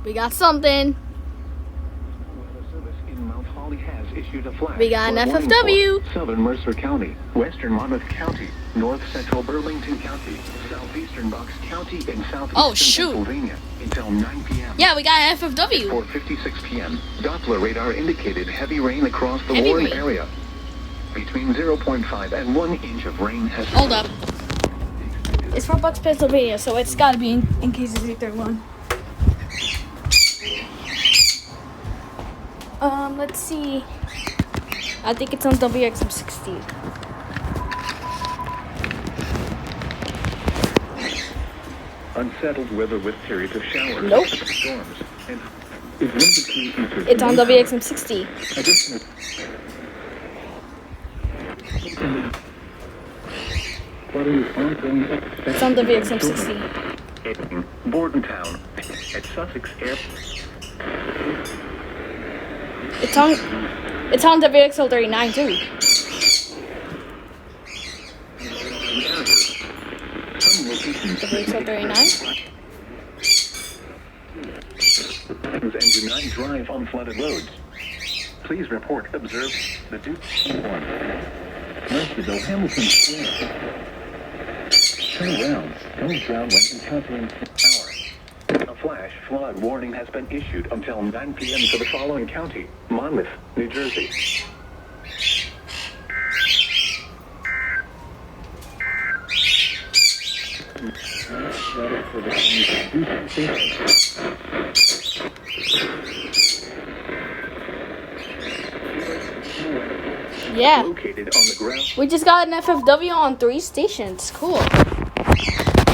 We got something. We got an FFW. Southern Mercer County, Western Monmouth County, North Central Burlington County, Southeastern Bucks County, and Southeastern Pennsylvania until 9 p.m. Yeah, we got an FFW. 4:56 p.m. Doppler radar indicated heavy rain across the Warren area. Between 0.5 and 1 inch of rain has... Hold up. It's from Bucks, Pennsylvania, so it's got to be in KWO35. Let's see. I think it's on WXM60. Unsettled weather with periods of showers, Nope. storms, and it's on WXM60. It's on WXM60. Bordentown at Sussex Airport. It's on WXL39 too. WXL39. And do not drive on flooded roads. Please report observed the Duke 1. Mercerville, Hamilton Square. Turn around. Don't drown when encountering power. A flash flood warning has been issued until 9 p.m. for the following county: Monmouth, New Jersey. Yeah. Located on the ground. We just got an FFW on 3 stations. Cool.